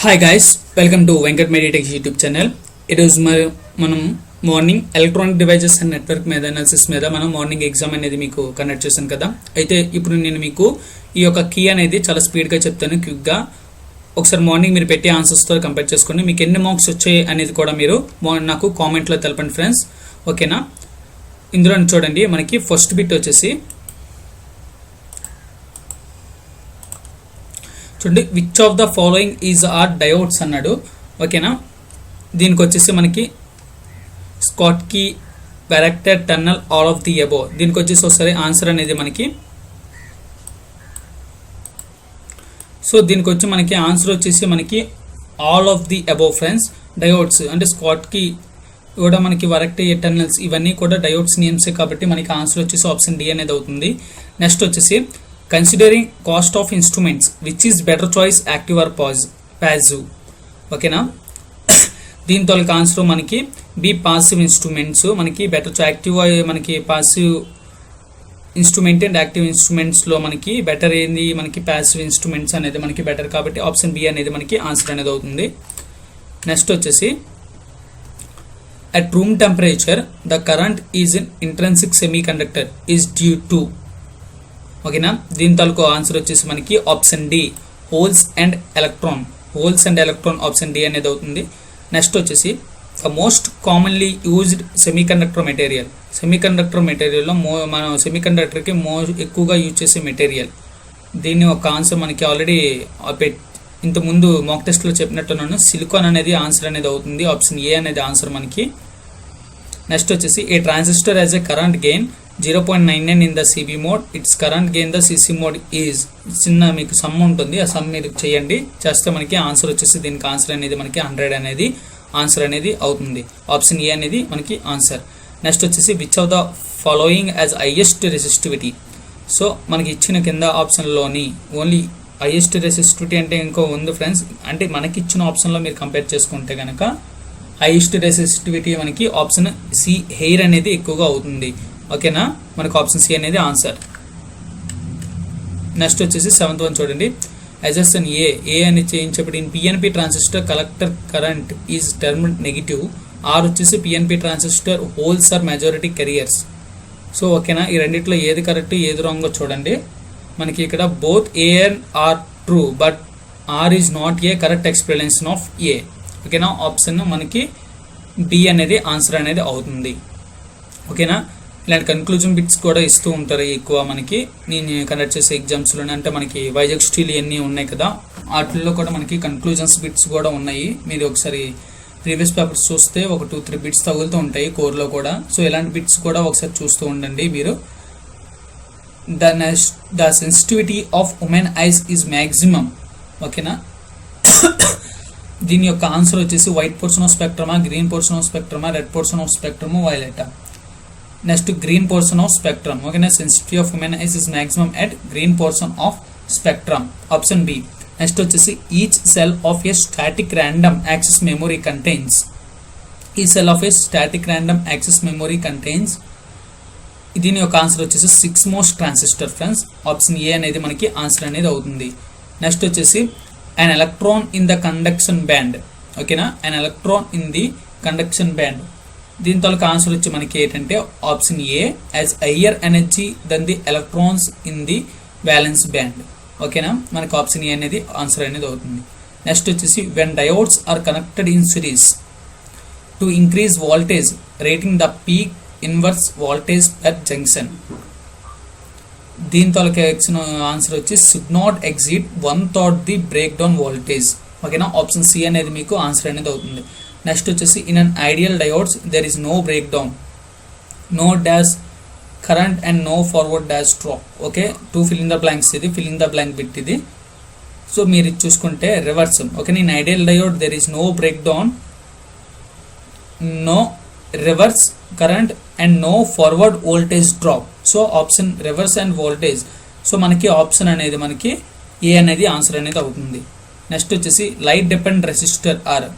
Hi guys, welcome to Venkat meditech YouTube channel. ఈరోజు మనం morning electronic devices and network మీద analysis మీద మనం మార్నింగ్ ఎగ్జామ్ అనేది మీకు కండక్ట్ చేశాను కదా. అయితే ఇప్పుడు నేను మీకు ఈ యొక్క కీ అనేది చాలా స్పీడ్గా చెప్తాను, క్విక్గా. ఒకసారి మార్నింగ్ మీరు పెట్టే ఆన్సర్స్తో కంపేర్ చేసుకోండి. మీకు ఎన్ని మార్క్స్ వచ్చాయి అనేది కూడా మీరు నాకు కామెంట్లో తెలపండి ఫ్రెండ్స్, ఓకేనా. ఇందులో చూడండి, మనకి ఫస్ట్ బిట్ వచ్చేసి చూడండి, which of the following is are diodes అన్నాడు, ఓకేనా. దీనికి వచ్చేసి మనకి Schottky, varactor, tunnel, all of the above. దీనికి వచ్చేసి ఒకసారి ఆన్సర్ అనేది మనకి దీనికి వచ్చి మనకి ఆన్సర్ వచ్చేసి మనకి all of the above friends. Diodes అంటే స్కాట్కీ కూడా మనకి వ్యారక్టర్, టన్నల్స్ ఇవన్నీ కూడా డయోడ్స్ నేమ్సే కాబట్టి మనకి ఆన్సర్ వచ్చేసి ఆప్షన్ డి అనేది అవుతుంది. నెక్స్ట్ వచ్చేసి considering cost of instruments which is better choice, active or passive, ఓకేనా. దీంతో ఆన్సర్ మనకి బి పాసివ్ ఇన్స్ట్రుమెంట్స్. మనకి బెటర్ యాక్టివ్, మనకి పాసివ్ ఇన్స్ట్రుమెంట్ అండ్ యాక్టివ్ ఇన్స్ట్రుమెంట్స్లో మనకి బెటర్ ఏంది, మనకి పాసివ్ ఇన్స్ట్రుమెంట్స్ అనేది మనకి బెటర్ కాబట్టి ఆప్షన్ బి అనేది మనకి ఆన్సర్ అనేది అవుతుంది. నెక్స్ట్ వచ్చేసి at room temperature the current is in intrinsic semi conductor is due to, ఓకేనా. దీని తాలూకు ఆన్సర్ వచ్చేసి మనకి option D, holes and electron. Holes and electron option D అనేది అవుతుంది. నెక్స్ట్ వచ్చేసి the most commonly used semiconductor material. Semiconductor మెటీరియల్లో మనం సెమీకండక్టర్కి ఎక్కువగా యూజ్ చేసే మెటీరియల్. దీన్ని ఒక ఆన్సర్ మనకి ఆల్రెడీ ఇంతకుముందు మాక్ టెస్ట్లో చెప్పినట్టున్నాను, సిలికాన్ అనేది ఆన్సర్ అనేది అవుతుంది. ఆప్షన్ ఏ అనేది ఆన్సర్ మనకి. నెక్స్ట్ వచ్చేసి a transistor as a current gain 0.99 in the CB mode, its current gain the CC mode is. చిన్న మీకు సమ్ ఉంటుంది, ఆ సమ్ మీరు చేయండి, చేస్తే మనకి ఆన్సర్ వచ్చేసి దీనికి ఆన్సర్ అనేది మనకి 100 అనేది ఆన్సర్ అనేది అవుతుంది. ఆప్షన్ ఏ అనేది మనకి ఆన్సర్. నెక్స్ట్ వచ్చేసి which of the following as highest resistivity. So మనకి ఇచ్చిన కింద ఆప్షన్లోని ఓన్లీ హైయెస్ట్ రెసిస్టివిటీ అంటే ఇంకో ఉంది ఫ్రెండ్స్. అంటే మనకి ఇచ్చిన ఆప్షన్లో మీరు కంపేర్ చేసుకుంటే కనుక హైయెస్ట్ రెసిస్టివిటీ మనకి ఆప్షన్ సి, హెయిర్ అనేది ఎక్కువగా అవుతుంది, ఓకేనా. మనకు ఆప్షన్ సి అనేది ఆన్సర్. నెక్స్ట్ వచ్చేసి 7th వన్ చూడండి, అజెషన్ ఏ అని చేయించేప్పుడు in PNP transistor collector current is term negative. R వచ్చేసి PNP transistor holes are majority carriers. So ఓకేనా, ఈ రెండిట్లో ఏది కరెక్ట్ ఏది రాంగో చూడండి. మనకి ఇక్కడ both A and R true, but R is not A correct explanation of A, ఓకేనా. ఆప్షన్ మనకి బి అనేది ఆన్సర్ అనేది అవుతుంది, ఓకేనా. ఇలాంటి కన్క్లూజన్ బిట్స్ కూడా ఇస్తూ ఉంటారు ఎక్కువ మనకి నేను కండక్ట్ చేసే ఎగ్జామ్స్లోనే. అంటే మనకి వైజాగ్ స్టీల్ ఇవన్నీ ఉన్నాయి కదా, వాటిల్లో కూడా మనకి కన్క్లూజన్స్ బిట్స్ కూడా ఉన్నాయి. మీరు ఒకసారి ప్రీవియస్ పేపర్స్ చూస్తే ఒక 2-3 బిట్స్ తగులుతూ ఉంటాయి కోర్లో కూడా. సో ఇలాంటి బిట్స్ కూడా ఒకసారి చూస్తూ ఉండండి మీరు. The sensitivity of women eyes is maximum, ఓకేనా. దీని యొక్క ఆన్సర్ వచ్చేసి వైట్ పోర్షన్ ఆఫ్ స్పెక్ట్రమా, గ్రీన్ పోర్షన్ ఆఫ్ స్పెక్ట్రమా, రెడ్ పోర్షన్ ఆఫ్ స్పెక్ట్రమా, వైలెటా. Next green portion of spectrum, ఓకేనా. Sensitivity of human eyes is maximum at green portion of spectrum, option B. Next వచ్చేసి each cell of a static random access memory contains. ఈ cell of a static random access memory contains. దీని యొక్క answer వచ్చేసి 6 most transistor friends. Option A అనేది మనకి answer అనేది అవుతుంది. Next వచ్చేసి an electron in the conduction band, ఓకేనా. an electron in the conduction band. దీని తాలూకు ఆన్సర్ వచ్చి మనకి ఏంటంటే option A, as higher energy than the electrons in the valence band, ఓకేనా. మనకి ఆప్షన్ ఏ అనేది ఆన్సర్ అనేది అవుతుంది. నెక్స్ట్ వచ్చేసి when diodes are connected in series to increase voltage rating the peak inverse voltage per junction. దీని తాలూకు answer వచ్చి should not exceed 1/3 the breakdown voltage, ఓకేనా. ఆప్షన్ సి అనేది మీకు ఆన్సర్ అనేది అవుతుంది. నెక్స్ట్ వచ్చేసి in an ideal diodes there is no breakdown, no dash current and no forward dash drop, okay. 2 fill in the blanks, ఇది fill in the blank బిట్ ఇది. So మీరు ఇది చూసుకుంటే reverse, okay. In ideal diode there is no breakdown, no reverse current and no forward voltage drop. So option reverse and voltage. So మనకి option అనేది మనకి A అనేది answer అనేది అవుతుంది. నెక్స్ట్ వచ్చేసి light dependent resistor are.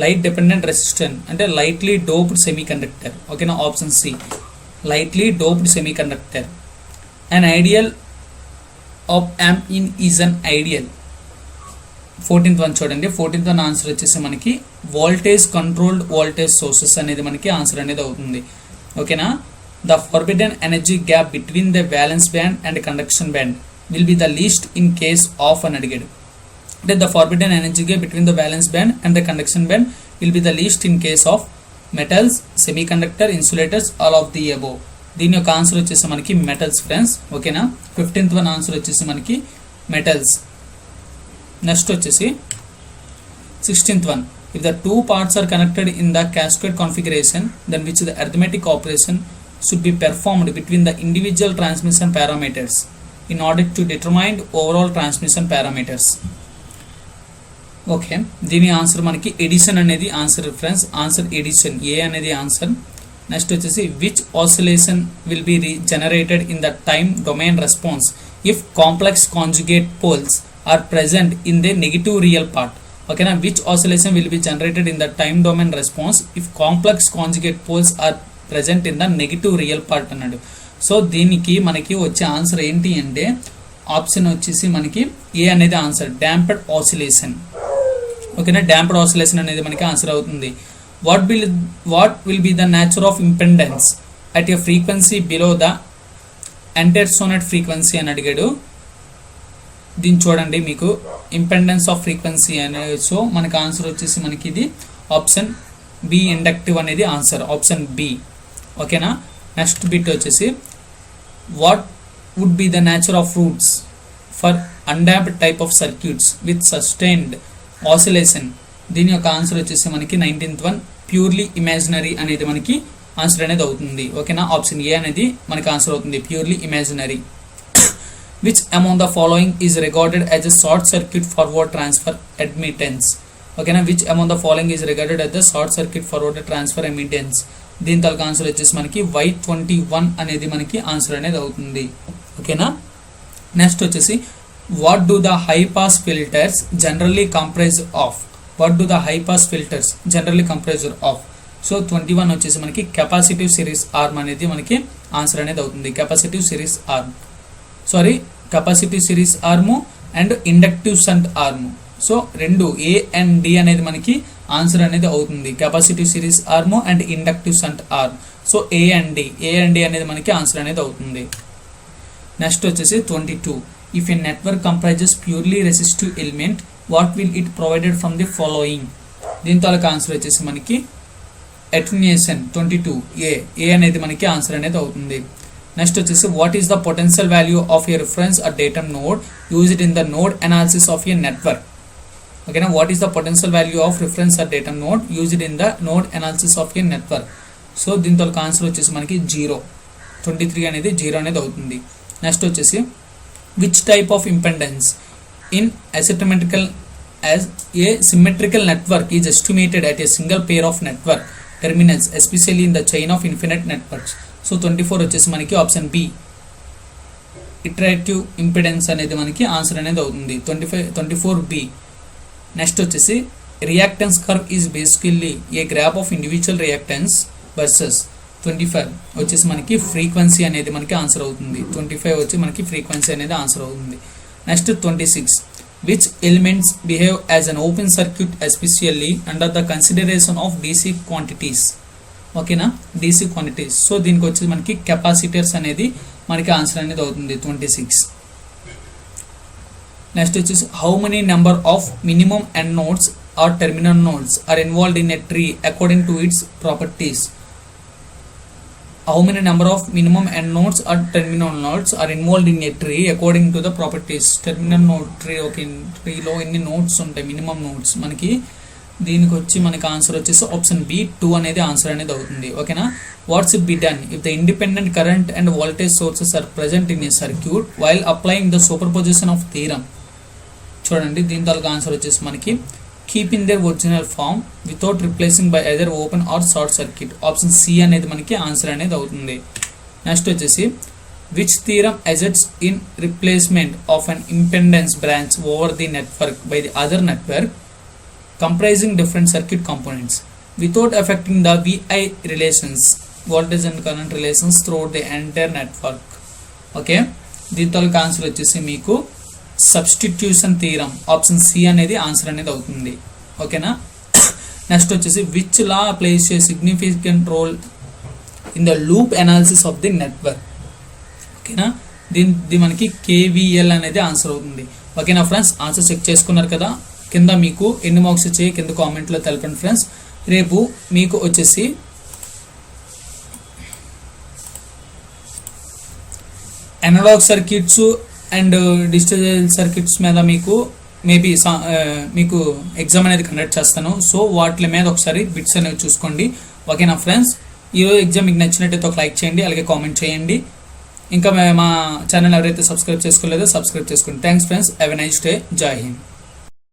Light dependent resistor అంటే lightly doped semiconductor, ఓకేనా. Option C, lightly doped semiconductor. And ideal op amp in is an ideal 14th one చూడండి. 14th one answer వచ్చేసి మనకి voltage controlled voltage sources అనేది మనకి answer అనేది అవుతుంది. ఓకేనా. The forbidden energy gap between the violence band and conduction band will be the least in case of అని అడిగాడు. అంటే the forbidden energy gap between the violence band and the conduction band will be the least in case of metals, semi conductor, insulators, all of the above. దీని యొక్క answer వచ్చేసి మనకి metals friends. ఓకేనా. 15th one answer వచ్చేసి మనకి metals. Next వచ్చేసి 16th one. If the two parts are connected in the cascade configuration, then which the arithmetic operation should be performed between the individual transmission parameters in order to determine overall transmission parameters. Okay, దీని answer మనకి addition అనేది answer friends. Answer addition, A అనేది answer. Next వచ్చేసి which oscillation will be generated in the time domain response if complex conjugate poles are present in the negative real part. ఓకేనా. Which oscillation will be generated in the time domain response if complex conjugate poles are present in the negative real part అన్నాడు. So దీనికి మనకి వచ్చే answer ఏంటి అంటే option వచ్చేసి మనకి A అనేది ఆన్సర్, డాంప్డ్ ఆసిలేషన్. ఓకేనా. డాంప్డ్ ఆసిలేషన్ అనేది మనకి ఆన్సర్ అవుతుంది. What will be the nature of impedance at a frequency below the entire sonnet frequency అని అడిగాడు. దీన్ని చూడండి, మీకు ఇంపెండెన్స్ ఆఫ్ ఫ్రీక్వెన్సీ అనేది. సో మనకి ఆన్సర్ వచ్చేసి మనకి ఇది ఆప్షన్ బి, ఇండక్టివ్ అనేది ఆన్సర్, ఆప్షన్ బి. ఓకేనా. నెక్స్ట్ బిట్ వచ్చేసి what would be the nature of roots for undamped type of circuits with sustained oscillation. దీని యొక్క ఆన్సర్ వచ్చేసి మనకి 19th వన్ ప్యూర్లీ ఇమాజినరీ అనేది మనకి ఆన్సర్ అనేది అవుతుంది. ఓకేనా. ఆప్షన్ ఏ అనేది మనకి ఆన్సర్ అవుతుంది, purely imaginary. Which amount the following is regarded as a short circuit forward transfer admittance. ఓకేనా. Which amount the following is regarded as the short circuit forward transfer admittance. దీని తలక answer వచ్చేసి మనకి Y21 అనేది మనకి answer అనేది అవుతుంది. ఓకేనా. నెక్స్ట్ వచ్చేసి what do the high pass filters generally comprise of. What do the high pass filters generally comprise of. So 21 వచ్చేసి మనకి కెపాసిటివ్ సిరీస్ ఆర్మ్ అనేది మనకి ఆన్సర్ అనేది అవుతుంది. Capacitive series arm, capacitive series arm and inductive shunt arm. So రెండు A and D అనేది మనకి answer అనేది అవుతుంది, capacitive series arm and inductive shunt arm. So A and D అనేది మనకి ఆన్సర్ అనేది అవుతుంది. నెక్స్ట్ వచ్చేసి 22. If a network comprises purely resistive element what will it provided from the following. దీని తాలూకా ఆన్సర్ వచ్చేసి మనకి అటెన్యూయేషన్. 22 ఏ అనేది మనకి ఆన్సర్ అనేది అవుతుంది. నెక్స్ట్ వచ్చేసి what is the potential value of a reference or datum node used in the node analysis of a network. ఓకేనా. What is the potential value of reference or datum node used in the node analysis of a network. So దీని తాలూకా answer వచ్చేసి మనకి 0. 23 అనేది 0 అనేది అవుతుంది. Next వచ్చేసి which type of impedance in asymmetrical as a symmetrical network is estimated at a single pair of network terminals, especially in the chain of infinite networks. So 24 వచ్చేసి మనకి ఆప్షన్ బి, ఇటరేటివ్ ఇంపెడెన్స్ అనేది మనకి answer అనేది అవుతుంది. 24B. Next వచ్చేసి reactance curve is basically a graph of individual reactance versus. 25 వచ్చేసి మనకి frequency అనేది మనకి ఆన్సర్ అవుతుంది. 25 వచ్చి మనకి ఫ్రీక్వెన్సీ అనేది ఆన్సర్ అవుతుంది. Next 26. which elements behave as an open circuit especially under the consideration of DC quantities. ఓకేనా. DC quantities. సో దీనికి వచ్చి మనకి కెపాసిటర్స్ అనేది మనకి ఆన్సర్ అనేది అవుతుంది. 26. నెక్స్ట్ వచ్చేసి how many number of minimum end nodes or terminal nodes are involved in a tree according to its properties. How many number of minimum end nodes or terminal nodes are involved in a tree according to the properties. Terminal node tree, okay, tree లో ఎన్ని nodes ఉంటాయి, minimum nodes మనకి. దీనికి వచ్చి మనకి answer వచ్చేసి option B 2 అనేది answer అనేది అవుతుంది. ఓకేనా. What's it be done if the independent current and voltage sources are present in a circuit while applying the superposition of theorem. చూడండి, దీని తాలూకా ఆన్సర్ వచ్చేసి మనకి keep in their original form without replacing by either open or short circuit. Option C అనేది మనకి answer అనేది అవుతుంది. Next వచ్చేసి which theorem asserts in replacement of an impedance branch over the network by the other network comprising different circuit components without affecting the VI relations, voltage and current relations throughout the entire network. Okay. దీని తాలూకా answer వచ్చేసి మీకు substitution theorem, option C అనేది answer అనేది అవుతుంది. ఓకేనా. Next వచ్చేసి which law plays a significant role in the loop analysis of the network. ఓకేనా, దీని మనకి కేవీఎల్ అనేది ఆన్సర్ అవుతుంది. ఓకేనా ఫ్రెండ్స్, ఆన్సర్ చెక్ చేసుకున్నారు కదా. కింద మీకు ఎన్ని మార్క్స్ వచ్చాయి కింద కామెంట్లో తెలపండి ఫ్రెండ్స్. రేపు మీకు వచ్చేసి analog circuits and digital circuits మీద మీకు మేబీ మీకు ఎగ్జామ్ అనేది కండక్ట్ చేస్తాను. సో వాటి మీద ఒకసారి బిట్స్ అనేవి చూసుకోండి. ఓకేనా ఫ్రెండ్స్, ఈరోజు ఎగ్జామ్ మీకు నచ్చినట్టయితే ఒక లైక్ చేయండి, అలాగే కామెంట్ చేయండి. ఇంకా మా ఛానల్ ఎవరైతే సబ్స్క్రైబ్ చేసుకోలేదో సబ్స్క్రైబ్ చేసుకోండి. Thanks friends, have a nice day. జై హింద్.